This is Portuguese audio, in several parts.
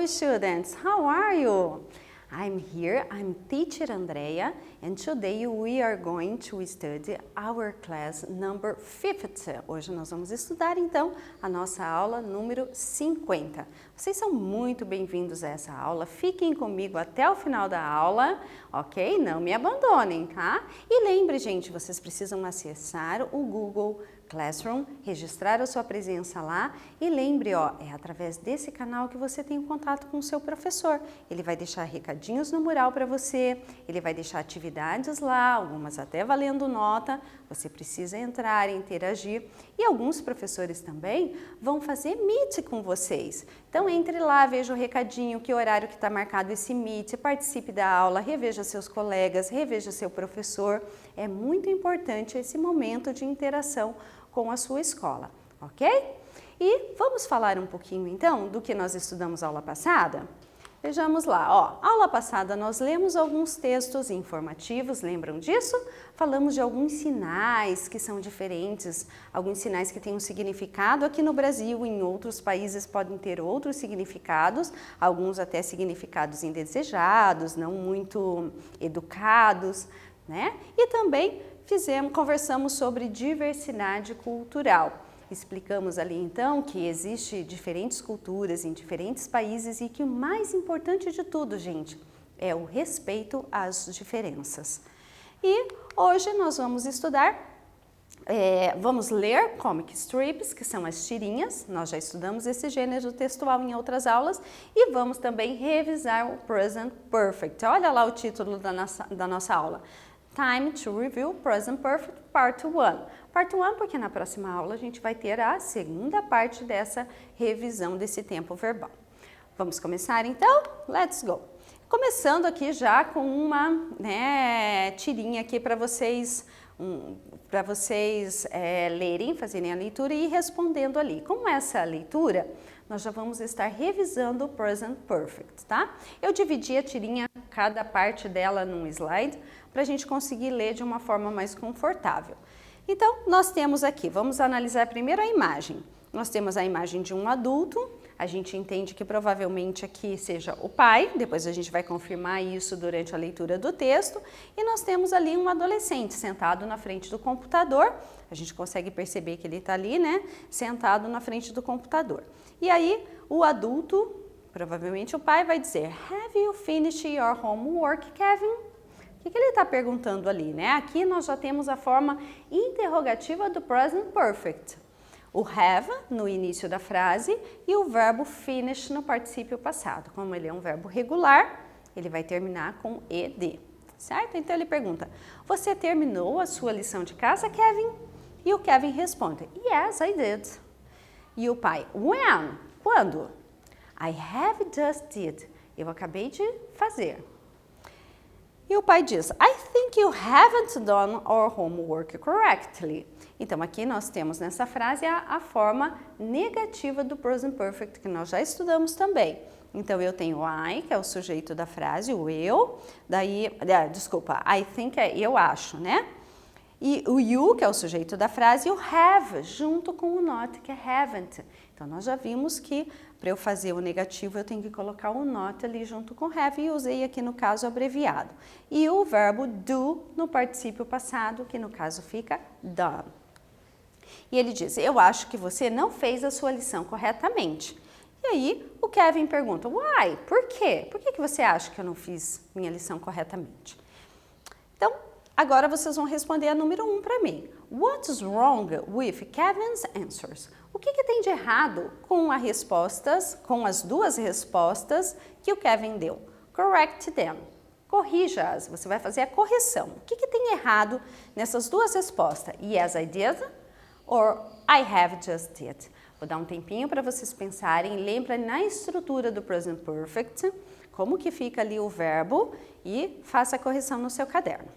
students, how are you? I'm here, I'm teacher Andrea, and today we are going to study our class number 50. Hoje nós vamos estudar então a nossa aula número 50. Vocês são muito bem-vindos a essa aula, fiquem comigo até o final da aula, ok? Não me abandonem, tá? E lembre, gente, vocês precisam acessar o Google Classroom, registrar a sua presença lá e lembre, ó, é através desse canal que você tem um contato com o seu professor. Ele vai deixar recadinhos no mural para você, ele vai deixar atividades lá, algumas até valendo nota, você precisa entrar, interagir e alguns professores também vão fazer Meet com vocês. Então entre lá, veja o recadinho, que horário que está marcado esse Meet, participe da aula, reveja seus colegas, reveja seu professor. É muito importante esse momento de interação com a sua escola, ok? E vamos falar um pouquinho então do que nós estudamos aula passada? Vejamos lá, ó, aula passada nós lemos alguns textos informativos, lembram disso? Falamos de alguns sinais que são diferentes, alguns sinais que têm um significado aqui no Brasil, em outros países podem ter outros significados, alguns até significados indesejados, não muito educados, né? E também conversamos sobre diversidade cultural. Explicamos ali então que existe diferentes culturas em diferentes países e que o mais importante de tudo, gente, é o respeito às diferenças. E hoje nós vamos estudar, vamos ler comic strips, que são as tirinhas, nós já estudamos esse gênero textual em outras aulas, e vamos também revisar o Present Perfect. Olha lá o título da nossa aula. Time to Review Present Perfect Part 1. Part 1 porque na próxima aula a gente vai ter a segunda parte dessa revisão desse tempo verbal. Vamos começar então? Let's go! Começando aqui já com uma tirinha aqui para vocês, lerem, fazerem a leitura e ir respondendo ali. Com essa leitura, nós já vamos estar revisando o Present Perfect, tá? Eu dividi a tirinha, cada parte dela num slide, para a gente conseguir ler de uma forma mais confortável. Então, nós temos aqui, vamos analisar primeiro a imagem. Nós temos a imagem de um adulto, a gente entende que provavelmente aqui seja o pai, depois a gente vai confirmar isso durante a leitura do texto, e nós temos ali um adolescente sentado na frente do computador, a gente consegue perceber que ele está ali, né, sentado na frente do computador. E aí, o adulto, provavelmente o pai, vai dizer, Have you finished your homework, Kevin? O que ele está perguntando ali, né? Aqui nós já temos a forma interrogativa do Present Perfect. O have no início da frase e o verbo finish no particípio passado. Como ele é um verbo regular, ele vai terminar com ed, certo? Então ele pergunta, você terminou a sua lição de casa, Kevin? E o Kevin responde, Yes, I did. E o pai, When? Quando? I have just did. Eu acabei de fazer. E o pai diz, I think you haven't done our homework correctly. Então, aqui nós temos nessa frase a forma negativa do Present Perfect, que nós já estudamos também. Então, eu tenho I, que é o sujeito da frase, o eu, daí, desculpa, I think é eu acho, né? E o you, que é o sujeito da frase, e o have, junto com o not, que é haven't. Então, nós já vimos que para eu fazer o negativo, eu tenho que colocar o not ali junto com have, e usei aqui no caso abreviado. E o verbo do no particípio passado, que no caso fica done. E ele diz, eu acho que você não fez a sua lição corretamente. E aí, o Kevin pergunta, why? Por quê? Por que você acha que eu não fiz minha lição corretamente? Então, agora vocês vão responder a número 1 para mim. What's wrong with Kevin's answers? O que tem de errado com as duas respostas que o Kevin deu? Correct them. Corrija-as. Você vai fazer a correção. O que tem errado nessas duas respostas? Yes, I did or I have just did. Vou dar um tempinho para vocês pensarem. Lembra na estrutura do Present Perfect, como que fica ali o verbo e faça a correção no seu caderno.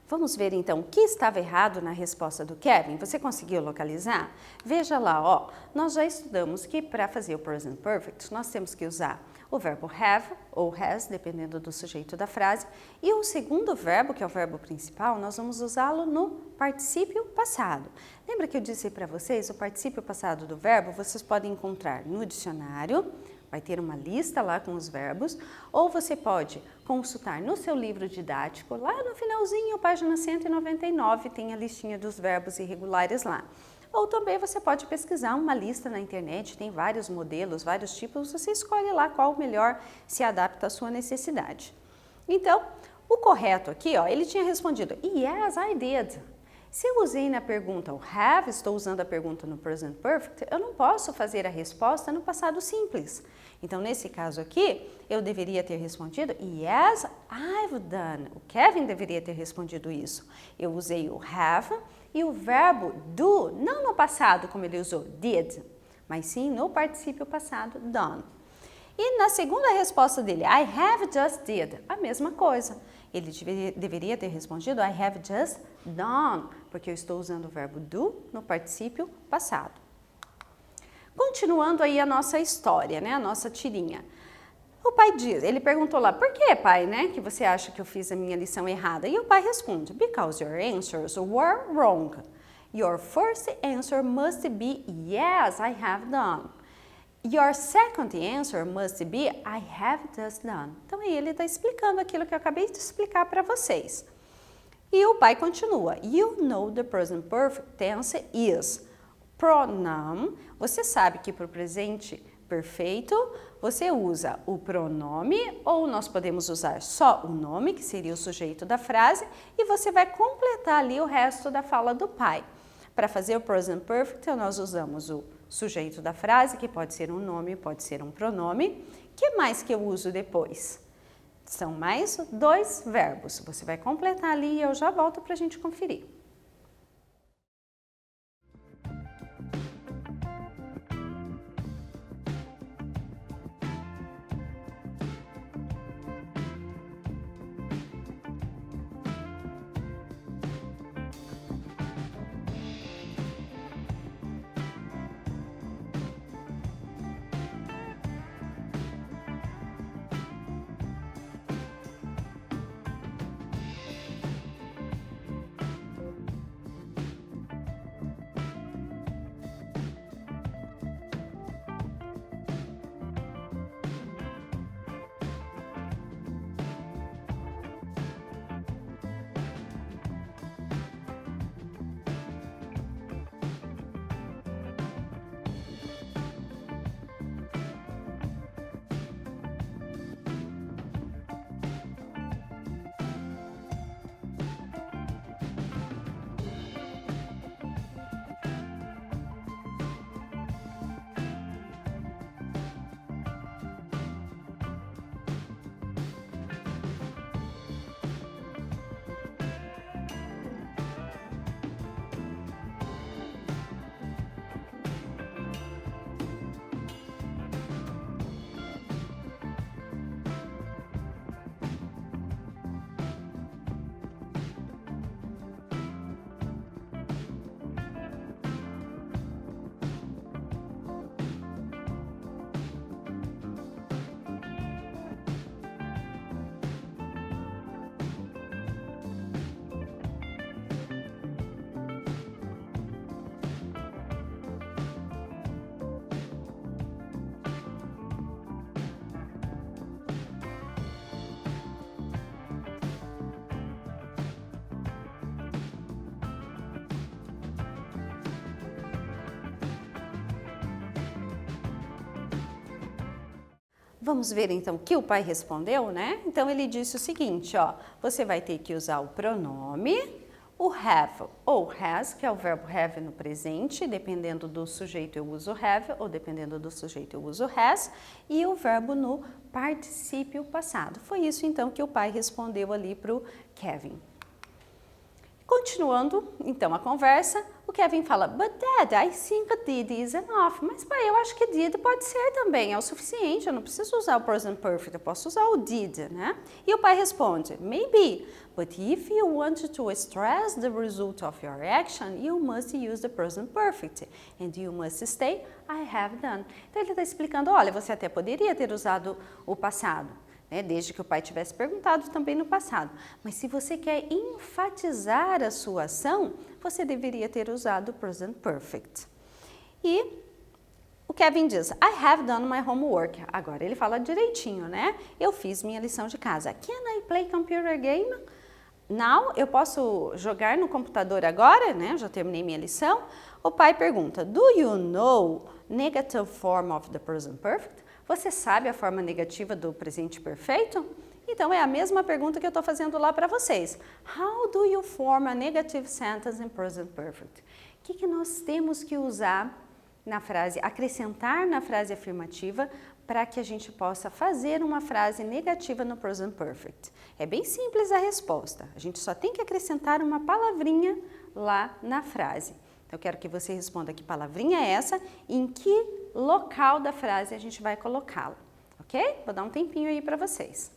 Vamos ver então o que estava errado na resposta do Kevin. Você conseguiu localizar? Veja lá, ó, nós já estudamos que para fazer o present perfect nós temos que usar o verbo have ou has, dependendo do sujeito da frase, e o segundo verbo, que é o verbo principal, nós vamos usá-lo no particípio passado. Lembra que eu disse para vocês, o particípio passado do verbo vocês podem encontrar no dicionário, vai ter uma lista lá com os verbos, ou você pode consultar no seu livro didático, lá no finalzinho, página 199, tem a listinha dos verbos irregulares lá. Ou também você pode pesquisar uma lista na internet, tem vários modelos, vários tipos, você escolhe lá qual melhor se adapta à sua necessidade. Então, o correto aqui, ó, ele tinha respondido, yes, I did. Se eu usei na pergunta o have, estou usando a pergunta no present perfect, eu não posso fazer a resposta no passado simples. Então, nesse caso aqui, eu deveria ter respondido yes, I've done. O Kevin deveria ter respondido isso. Eu usei o have e o verbo do, não no passado como ele usou, did, mas sim no particípio passado, done. E na segunda resposta dele, I have just did, a mesma coisa. Ele deveria ter respondido I have just done, porque eu estou usando o verbo do no particípio passado. Continuando aí a nossa história, né, a nossa tirinha. O pai diz, ele perguntou lá, por que, pai, né, que você acha que eu fiz a minha lição errada? E o pai responde, because your answers were wrong. Your first answer must be, yes, I have done. Your second answer must be, I have just done. Então, aí ele está explicando aquilo que eu acabei de explicar para vocês. E o pai continua, you know the present perfect tense is pronoun. Você sabe que para o presente perfeito, você usa o pronome ou nós podemos usar só o nome, que seria o sujeito da frase, e você vai completar ali o resto da fala do pai. Para fazer o present perfect, nós usamos o sujeito da frase, que pode ser um nome, pode ser um pronome. O que mais que eu uso depois? São mais 2 verbos. Você vai completar ali e eu já volto para a gente conferir. Vamos ver então o que o pai respondeu, né? Então ele disse o seguinte, ó, você vai ter que usar o pronome, o have ou has, que é o verbo have no presente, dependendo do sujeito eu uso have, ou dependendo do sujeito eu uso has, e o verbo no particípio passado. Foi isso então que o pai respondeu ali para o Kevin. Continuando então a conversa, o Kevin fala, but Dad, I think did is enough. Mas pai, eu acho que did pode ser também, é o suficiente, eu não preciso usar o present perfect, eu posso usar o did, né? E o pai responde, maybe, but if you want to stress the result of your action, you must use the present perfect. And you must say, I have done. Então ele está explicando, olha, você até poderia ter usado o passado, né, desde que o pai tivesse perguntado também no passado. Mas se você quer enfatizar a sua ação, você deveria ter usado o present perfect. E o Kevin diz, I have done my homework. Agora ele fala direitinho, né? Eu fiz minha lição de casa. Can I play computer game? Now, eu posso jogar no computador agora, né? Já terminei minha lição. O pai pergunta, do you know negative form of the present perfect? Você sabe a forma negativa do presente perfeito? Então, é a mesma pergunta que eu estou fazendo lá para vocês. How do you form a negative sentence in present perfect? O que nós temos que usar na frase, acrescentar na frase afirmativa para que a gente possa fazer uma frase negativa no present perfect? É bem simples a resposta. A gente só tem que acrescentar uma palavrinha lá na frase. Então, eu quero que você responda que palavrinha é essa e em que local da frase a gente vai colocá-la, ok? Vou dar um tempinho aí para vocês.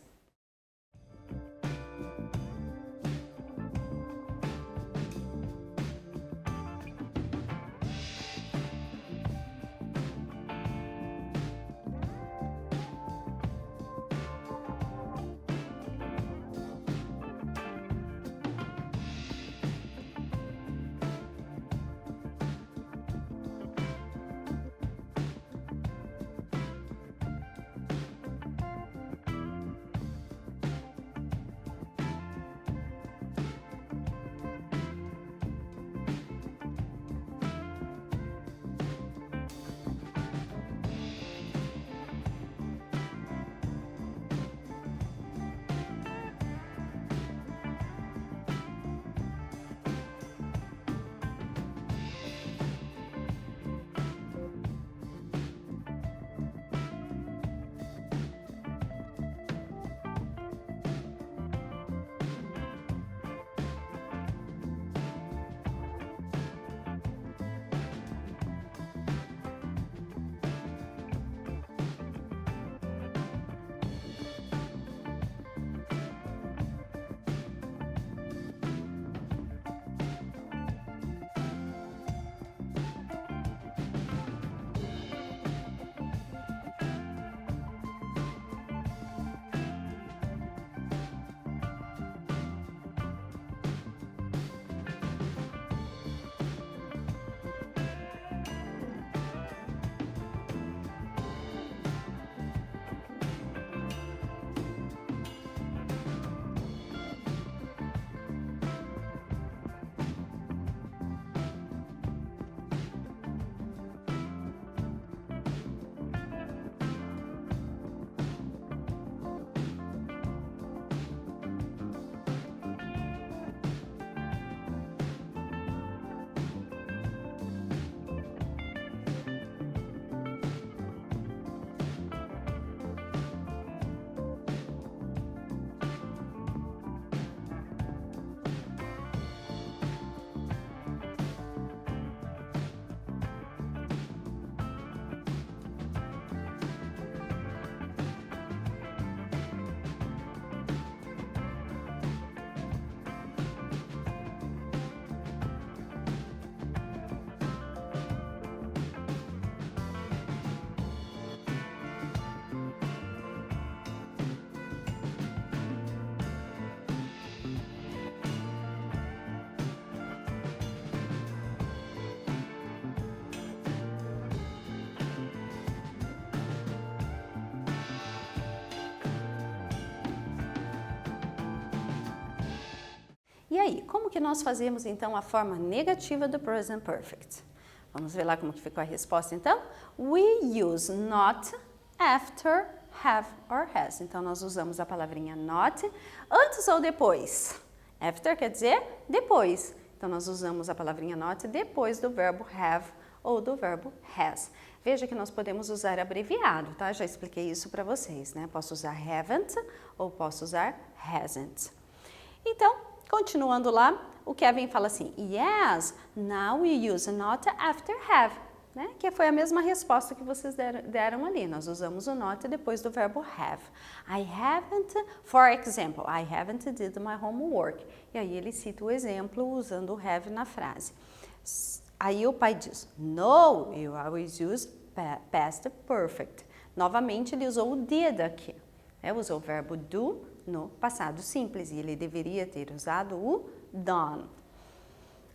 E aí, como que nós fazemos então a forma negativa do present perfect? Vamos ver lá como que ficou a resposta então? We use not after have or has. Então nós usamos a palavrinha not antes ou depois. After quer dizer depois. Então nós usamos a palavrinha not depois do verbo have ou do verbo has. Veja que nós podemos usar abreviado, tá? Já expliquei isso para vocês, né? Posso usar haven't ou posso usar hasn't. Então, continuando lá, o Kevin fala assim, yes, now we use not after have, né? Que foi a mesma resposta que vocês deram ali. Nós usamos o not depois do verbo have. I haven't, for example, I haven't did my homework. E aí ele cita o exemplo usando o have na frase. Aí o pai diz, no, you always use past perfect. Novamente ele usou o did aqui. Usou o verbo do no passado simples e ele deveria ter usado o done.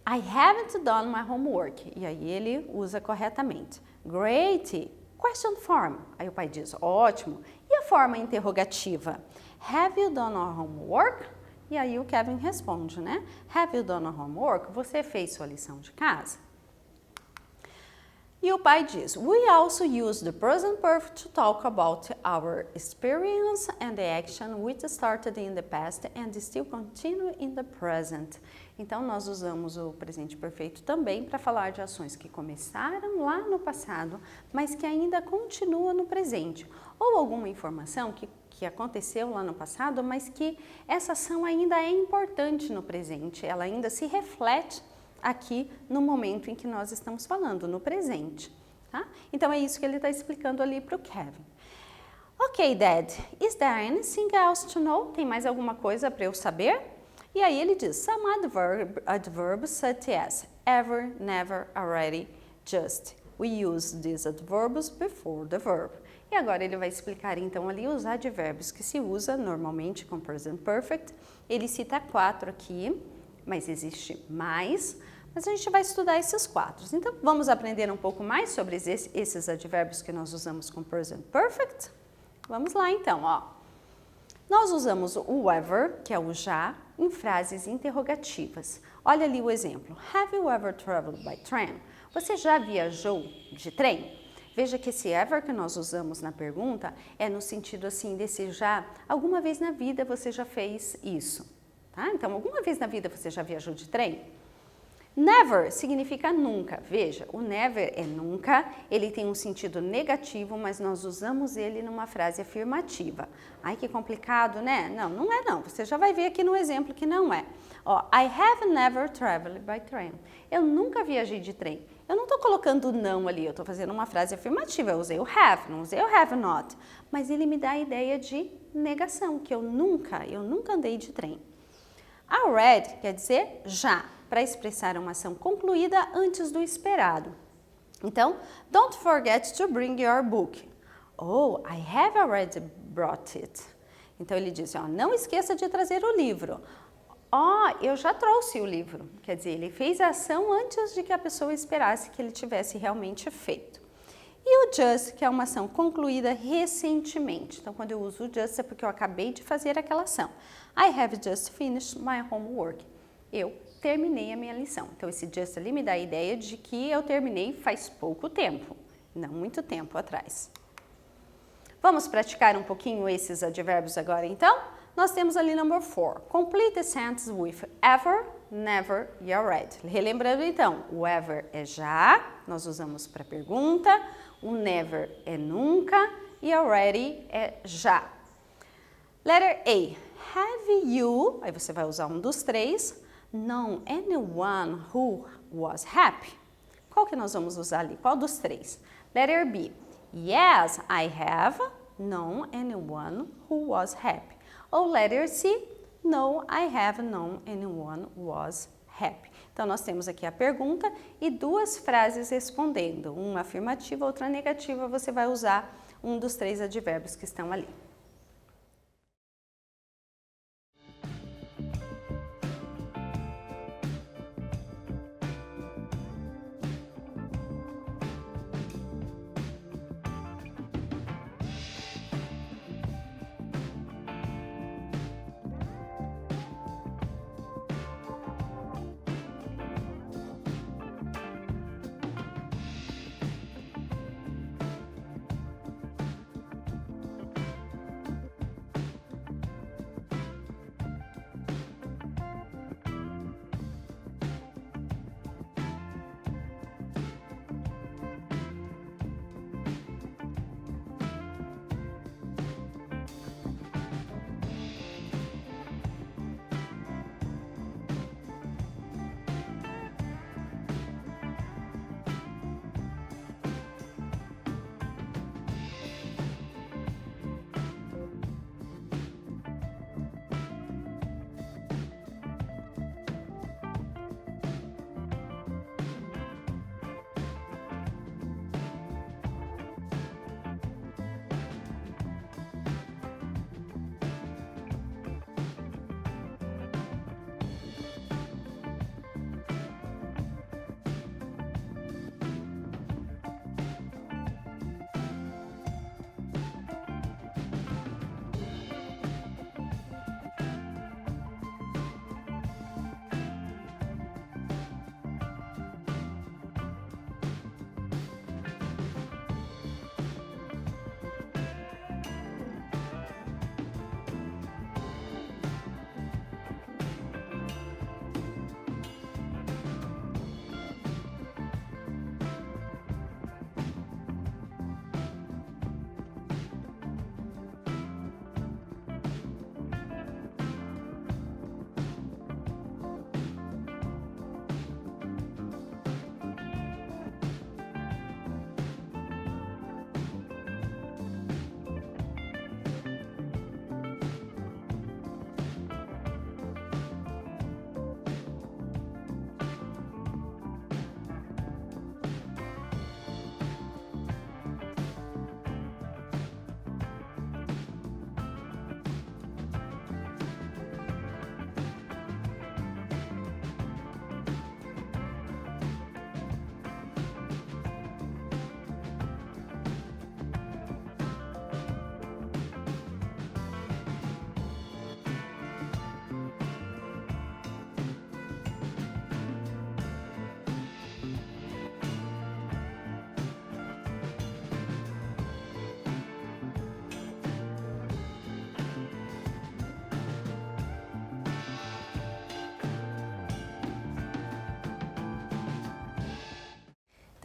I haven't done my homework. E aí ele usa corretamente. Great. Question form. Aí o pai diz, ótimo. E a forma interrogativa? Have you done your homework? E aí o Kevin responde, né? Have you done your homework? Você fez sua lição de casa? E o pai diz, we also use the present perfect to talk about our experience and the action which started in the past and still continue in the present. Então, nós usamos o presente perfeito também para falar de ações que começaram lá no passado, mas que ainda continuam no presente. Ou alguma informação que aconteceu lá no passado, mas que essa ação ainda é importante no presente, ela ainda se reflete aqui no momento em que nós estamos falando, no presente, tá? Então é isso que ele está explicando ali para o Kevin. Ok, Dad, is there anything else to know? Tem mais alguma coisa para eu saber? E aí ele diz, some adverbs such as ever, never, already, just. We use these adverbs before the verb. E agora ele vai explicar então ali os advérbios que se usa normalmente com present perfect. Ele cita 4 aqui, mas existe mais. Mas a gente vai estudar esses 4. Então, vamos aprender um pouco mais sobre esses advérbios que nós usamos com present perfect? Vamos lá, então, ó. Nós usamos o ever, que é o já, em frases interrogativas. Olha ali o exemplo. Have you ever traveled by train? Você já viajou de trem? Veja que esse ever que nós usamos na pergunta é no sentido assim, desse já, alguma vez na vida você já fez isso, tá? Então, alguma vez na vida você já viajou de trem? Never significa nunca. Veja, o never é nunca, ele tem um sentido negativo, mas nós usamos ele numa frase afirmativa. Ai, que complicado, né? Não, não é não. Você já vai ver aqui no exemplo que não é. Ó, I have never traveled by train. Eu nunca viajei de trem. Eu não estou colocando não ali, eu estou fazendo uma frase afirmativa. Eu usei o have, não usei o have not. Mas ele me dá a ideia de negação, que eu nunca andei de trem. Already quer dizer já, para expressar uma ação concluída antes do esperado. Então, don't forget to bring your book. Oh, I have already brought it. Então, ele diz, ó, não esqueça de trazer o livro. Ó, eu já trouxe o livro. Quer dizer, ele fez a ação antes de que a pessoa esperasse que ele tivesse realmente feito. E o just, que é uma ação concluída recentemente. Então, quando eu uso o just é porque eu acabei de fazer aquela ação. I have just finished my homework. Eu terminei a minha lição. Então, esse just ali me dá a ideia de que eu terminei faz pouco tempo, não muito tempo atrás. Vamos praticar um pouquinho esses advérbios agora, então? Nós temos ali number 4. Complete the sentence with ever, never e already. Relembrando, então, o ever é já, nós usamos para pergunta, o never é nunca e already é já. Letter A. Have you, aí você vai usar um dos 3, known anyone who was happy? Qual que nós vamos usar ali? Qual dos 3? Letter B. Yes, I have known anyone who was happy. Ou letter C. No, I have known anyone who was happy. Então, nós temos aqui a pergunta e 2 frases respondendo. Uma afirmativa, outra negativa. Você vai usar um dos 3 advérbios que estão ali.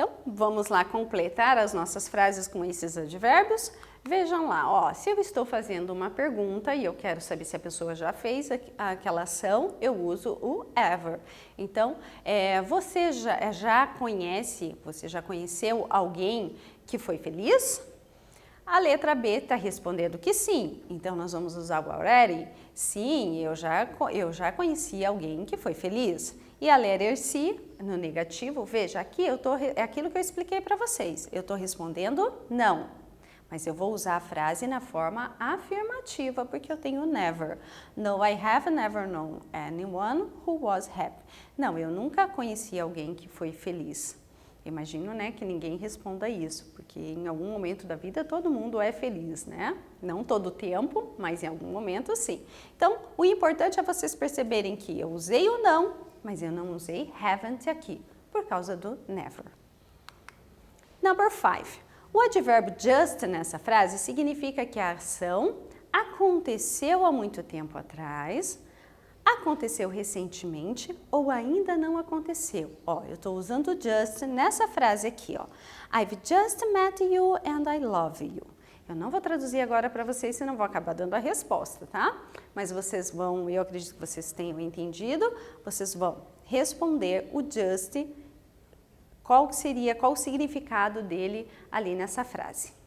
Então, vamos lá completar as nossas frases com esses advérbios. Vejam lá, ó, se eu estou fazendo uma pergunta e eu quero saber se a pessoa já fez aquela ação, eu uso o ever. Então, você já conheceu alguém que foi feliz? A letra B está respondendo que sim, então nós vamos usar o already. Sim, eu já conheci alguém que foi feliz. E a letra C, no negativo, veja, aqui é aquilo que eu expliquei para vocês. Eu estou respondendo não, mas eu vou usar a frase na forma afirmativa, porque eu tenho never. No, I have never known anyone who was happy. Não, eu nunca conheci alguém que foi feliz. Imagino, né, que ninguém responda isso, porque em algum momento da vida todo mundo é feliz, né? Não todo o tempo, mas em algum momento sim. Então, o importante é vocês perceberem que eu usei o não, mas eu não usei haven't aqui, por causa do never. Number 5. O advérbio just nessa frase significa que a ação aconteceu há muito tempo atrás, aconteceu recentemente ou ainda não aconteceu. Ó, eu estou usando just nessa frase aqui, ó. I've just met you and I love you. Eu não vou traduzir agora para vocês, senão vou acabar dando a resposta, tá? Mas vocês vão, eu acredito que vocês tenham entendido, vocês vão responder o just, qual o significado dele ali nessa frase.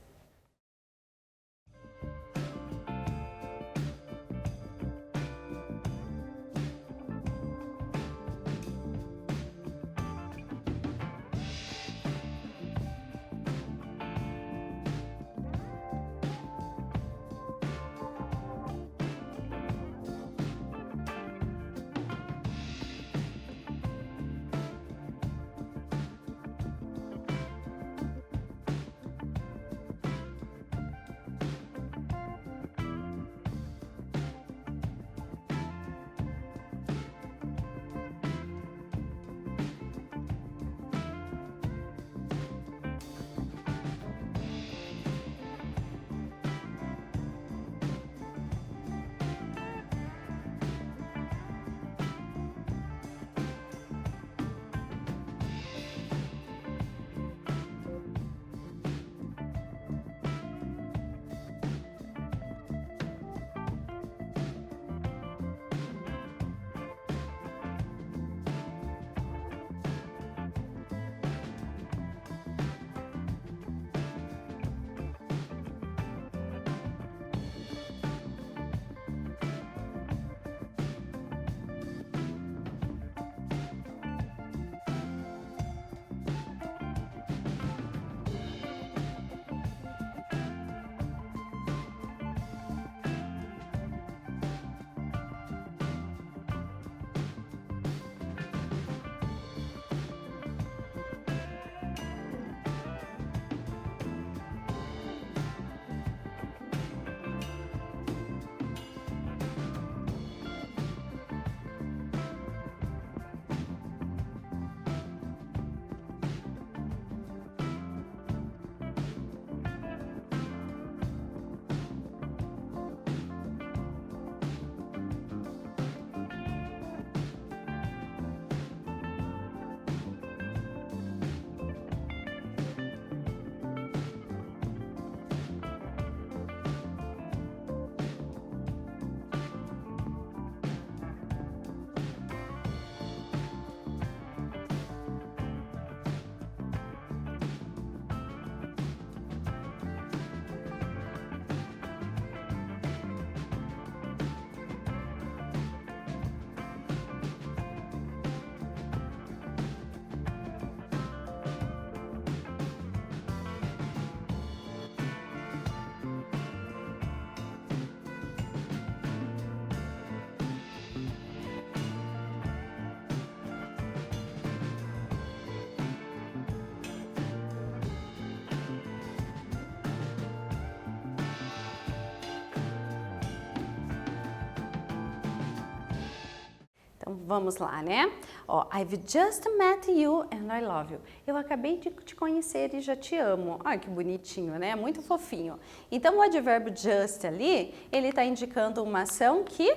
Então, vamos lá, né? Ó, I've just met you and I love you. Eu acabei de te conhecer e já te amo. Ai, que bonitinho, né? Muito fofinho. Então, o advérbio just ali, ele está indicando uma ação que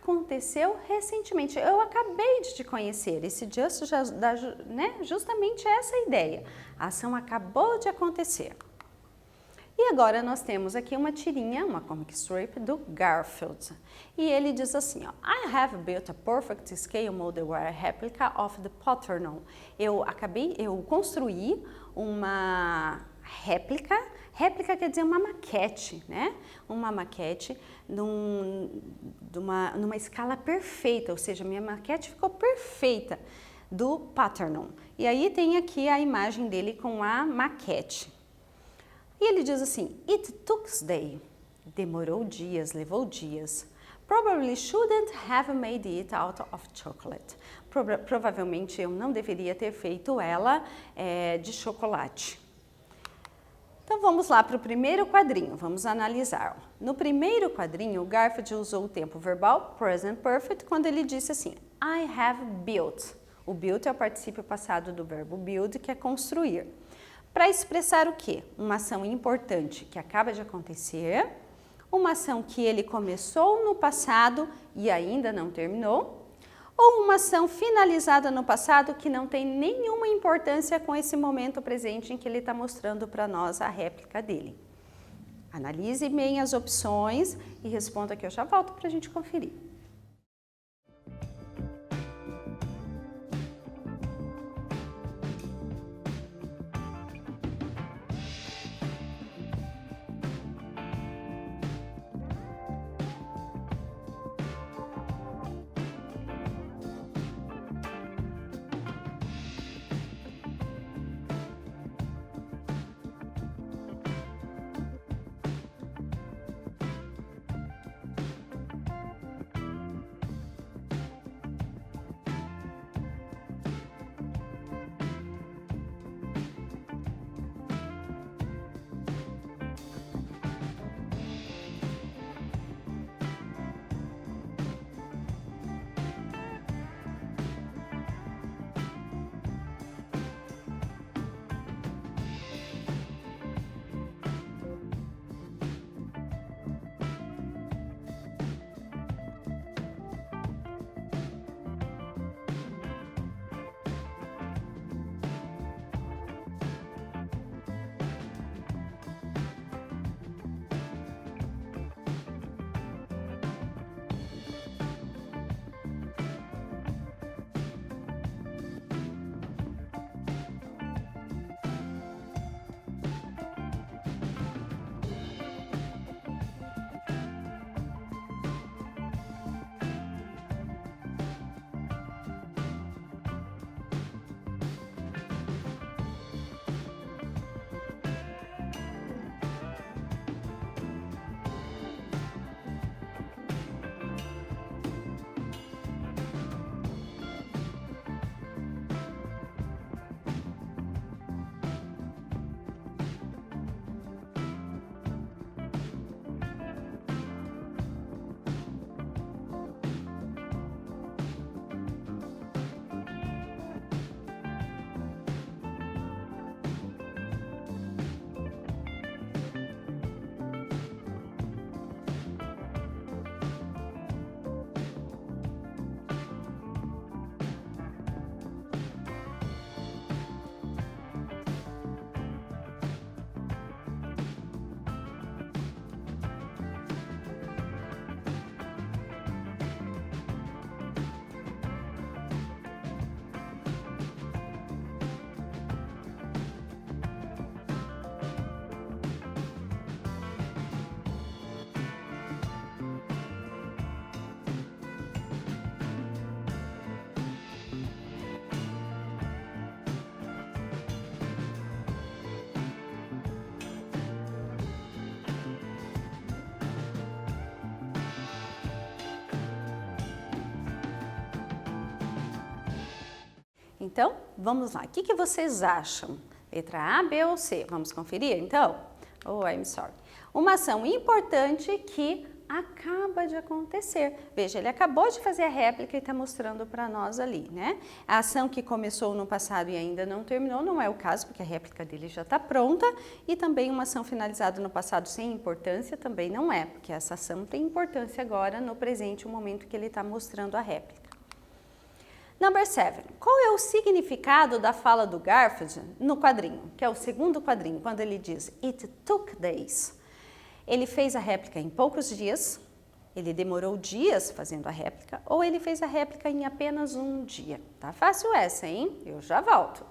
aconteceu recentemente. Eu acabei de te conhecer. Esse just já dá, né, justamente essa ideia. A ação acabou de acontecer. E agora nós temos aqui uma tirinha, uma comic strip do Garfield. E ele diz assim, ó, I have built a perfect scale modelware replica of the Paternal. Eu construí uma réplica quer dizer uma maquete, né? Uma maquete numa escala perfeita, ou seja, minha maquete ficou perfeita do Paternal. E aí tem aqui a imagem dele com a maquete. E ele diz assim, it took days, demorou dias, levou dias. Probably shouldn't have made it out of chocolate. Provavelmente eu não deveria ter feito ela de chocolate. Então vamos lá para o primeiro quadrinho, vamos analisar. No primeiro quadrinho, o Garfield usou o tempo verbal present perfect quando ele disse assim, I have built. O built é o particípio passado do verbo build, que é construir. Para expressar o quê? Uma ação importante que acaba de acontecer, uma ação que ele começou no passado e ainda não terminou, ou uma ação finalizada no passado que não tem nenhuma importância com esse momento presente em que ele está mostrando para nós a réplica dele. Analise bem as opções e responda que eu já volto para a gente conferir. Então, vamos lá. O que vocês acham? Letra A, B ou C? Vamos conferir, então? Oh, I'm sorry. Uma ação importante que acaba de acontecer. Veja, ele acabou de fazer a réplica e está mostrando para nós ali, né? A ação que começou no passado e ainda não terminou, não é o caso, porque a réplica dele já está pronta, e também uma ação finalizada no passado sem importância também não é, porque essa ação tem importância agora no presente, o momento que ele está mostrando a réplica. Number 7. Qual é o significado da fala do Garfield no quadrinho, que é o segundo quadrinho, quando ele diz It took days? Ele fez a réplica em poucos dias, ele demorou dias fazendo a réplica, ou ele fez a réplica em apenas um dia? Tá fácil essa, hein? Eu já volto.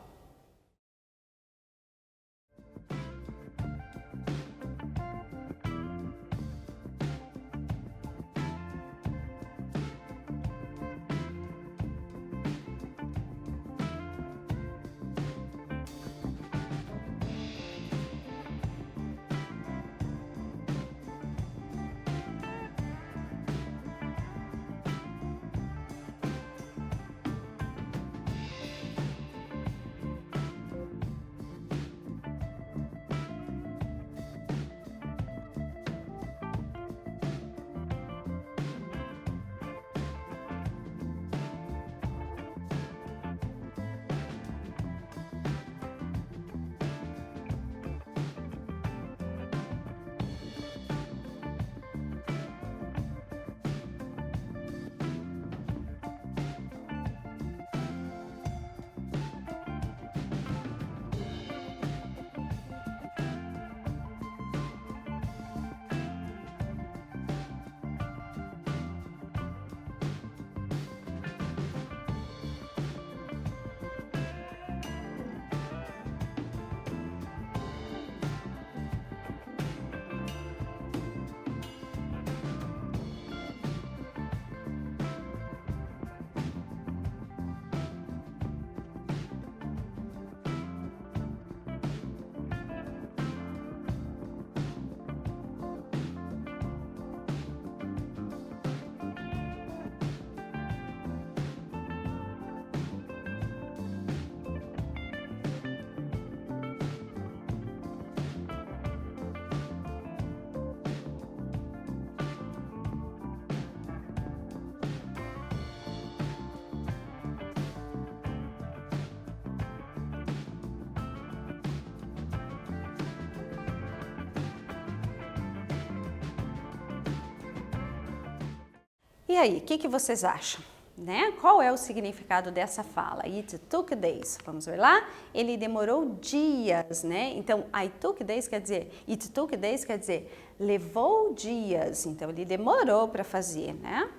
E aí, o que vocês acham? Né? Qual é o significado dessa fala? It took days. Vamos ver lá? Ele demorou dias, né? Então, I took days quer dizer, it took days quer dizer, levou dias. Então, ele demorou para fazer, né?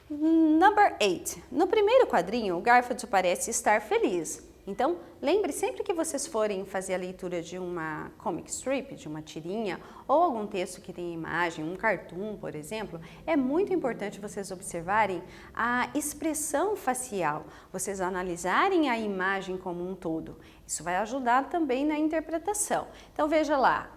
Number 8. No primeiro quadrinho, o Garfield parece estar feliz. Então, lembre sempre que vocês forem fazer a leitura de uma comic strip, de uma tirinha, ou algum texto que tenha imagem, um cartoon, por exemplo, é muito importante vocês observarem a expressão facial, vocês analisarem a imagem como um todo. Isso vai ajudar também na interpretação. Então, veja lá,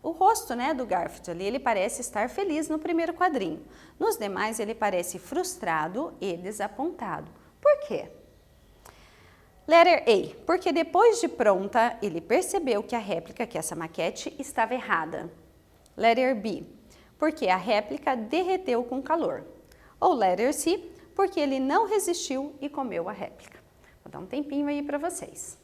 o rosto, né, do Garfield ali, ele parece estar feliz no primeiro quadrinho. Nos demais, ele parece frustrado e desapontado. Por quê? Letter A, porque depois de pronta, ele percebeu que a réplica, que essa maquete, estava errada. Letter B, porque a réplica derreteu com calor. Ou letter C, porque ele não resistiu e comeu a réplica. Vou dar um tempinho aí para vocês.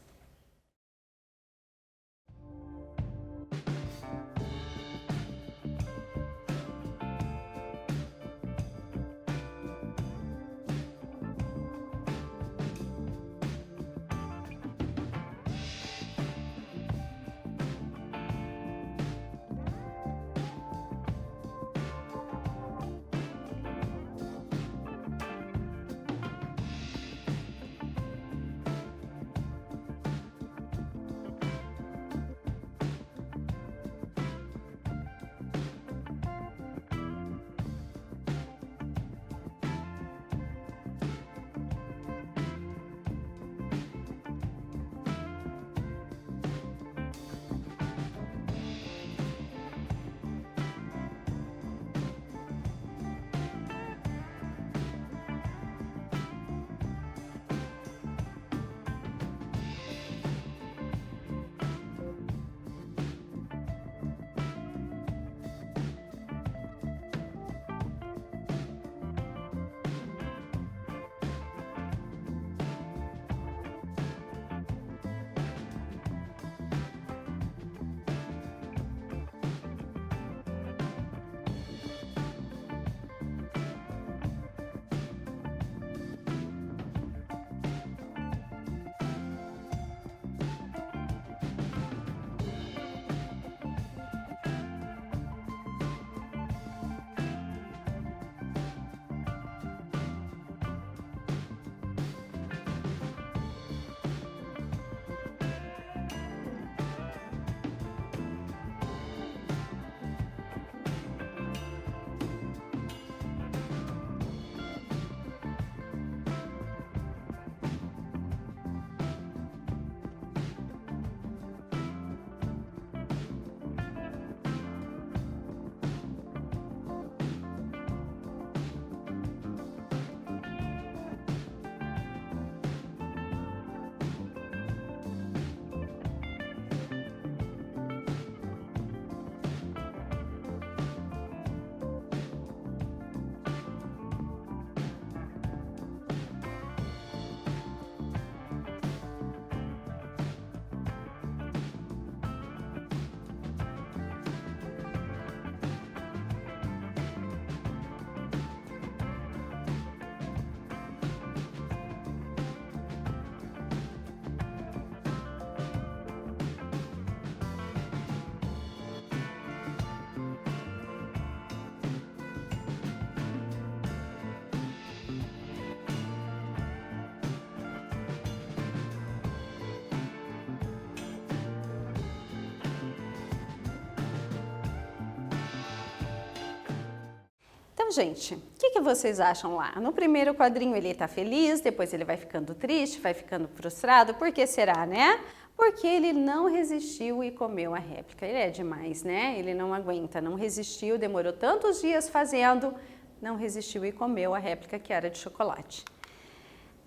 gente, o que vocês acham lá? No primeiro quadrinho ele tá feliz, depois ele vai ficando triste, vai ficando frustrado. Por que será, né? Porque ele não resistiu e comeu a réplica. Ele é demais, né? Ele não aguenta, não resistiu, demorou tantos dias fazendo, não resistiu e comeu a réplica que era de chocolate.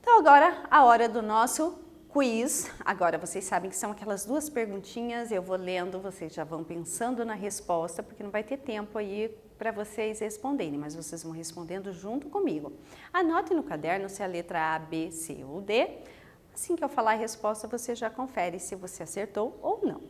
Então agora a hora do nosso quiz. Agora vocês sabem que são aquelas duas perguntinhas, eu vou lendo, vocês já vão pensando na resposta, porque não vai ter tempo aí para vocês responderem, mas vocês vão respondendo junto comigo. Anote no caderno se a letra A, B, C ou D. Assim que eu falar a resposta, você já confere se você acertou ou não.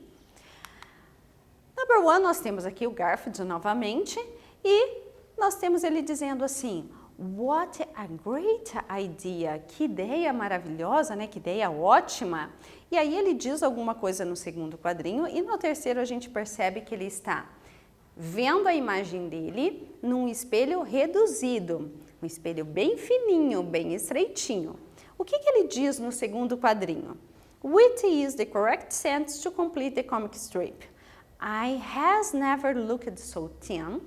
Number one, nós temos aqui o Garfield novamente e nós temos ele dizendo assim: What a great idea! Que ideia maravilhosa, né? Que ideia ótima! E aí ele diz alguma coisa no segundo quadrinho e no terceiro a gente percebe que ele está vendo a imagem dele num espelho reduzido, um espelho bem fininho, bem estreitinho. O que ele diz no segundo quadrinho? Witty is the correct sentence to complete the comic strip. I has never looked so thin.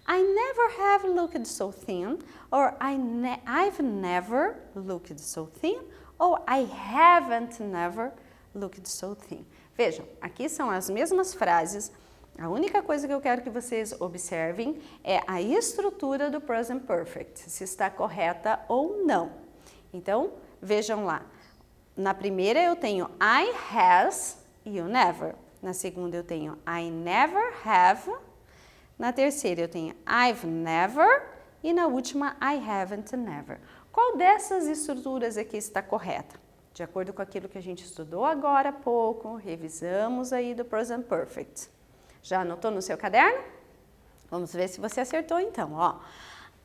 I never have looked so thin. Or I've never looked so thin. Or I haven't never looked so thin. Vejam, aqui são as mesmas frases. A única coisa que eu quero que vocês observem é a estrutura do present perfect, se está correta ou não. Então, vejam lá. Na primeira eu tenho I has e o never. Na segunda eu tenho I never have. Na terceira eu tenho I've never. E na última I haven't never. Qual dessas estruturas aqui está correta? De acordo com aquilo que a gente estudou agora há pouco, revisamos aí do present perfect. Já anotou no seu caderno? Vamos ver se você acertou então, ó.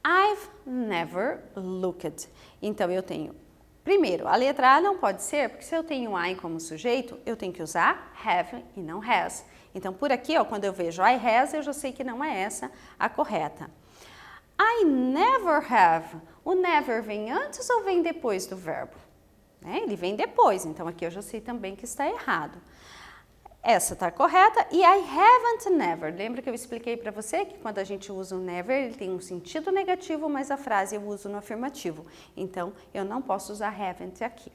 I've never looked. Então, eu tenho, primeiro, a letra A não pode ser, porque se eu tenho I como sujeito, eu tenho que usar have e não has. Então, por aqui, ó, quando eu vejo I has, eu já sei que não é essa a correta. I never have. O never vem antes ou vem depois do verbo? Ele vem depois, então aqui eu já sei também que está errado. Essa está correta e I haven't never. Lembra que eu expliquei para você que quando a gente usa o never, ele tem um sentido negativo, mas a frase eu uso no afirmativo. Então, eu não posso usar haven't aqui.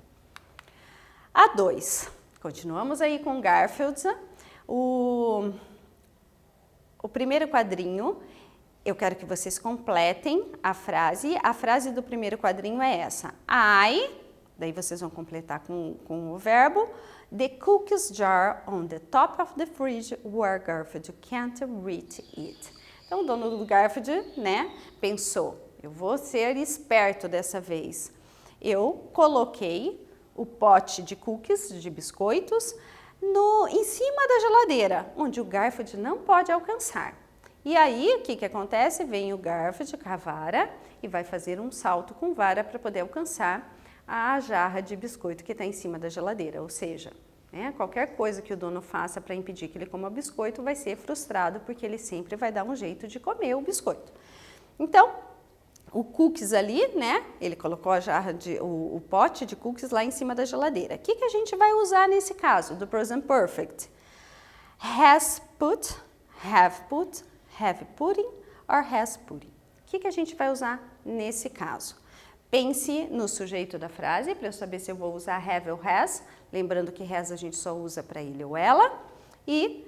A 2. Continuamos aí com Garfield. O primeiro quadrinho, eu quero que vocês completem a frase. A frase do primeiro quadrinho é essa. Daí vocês vão completar com o verbo. The cookies jar on the top of the fridge where Garfield can't reach it. Então, o dono do Garfield, né, pensou, eu vou ser esperto dessa vez. Eu coloquei o pote de cookies, de biscoitos, em cima da geladeira, onde o Garfield não pode alcançar. E aí, o que acontece? Vem o Garfield com a vara e vai fazer um salto com vara para poder alcançar a jarra de biscoito que está em cima da geladeira, ou seja, qualquer coisa que o dono faça para impedir que ele coma biscoito vai ser frustrado, porque ele sempre vai dar um jeito de comer o biscoito. Então, o cookies ali, né, ele colocou a jarra o pote de cookies lá em cima da geladeira. O que a gente vai usar nesse caso, do present perfect? Has put, have putting, or has putting. O que a gente vai usar nesse caso? Pense no sujeito da frase, para eu saber se eu vou usar have ou has. Lembrando que has a gente só usa para ele ou ela. E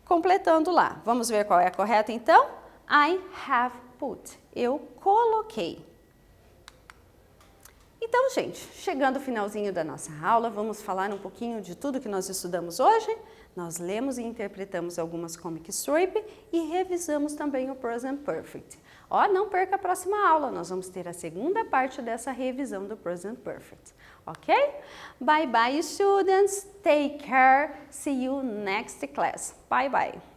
completando lá. Vamos ver qual é a correta então? I have put. Eu coloquei. Então, gente, chegando ao finalzinho da nossa aula, vamos falar um pouquinho de tudo que nós estudamos hoje. Nós lemos e interpretamos algumas comic strip e revisamos também o present perfect. Ó, não perca a próxima aula, nós vamos ter a segunda parte dessa revisão do present perfect, ok? Bye bye, students. Take care. See you next class. Bye bye.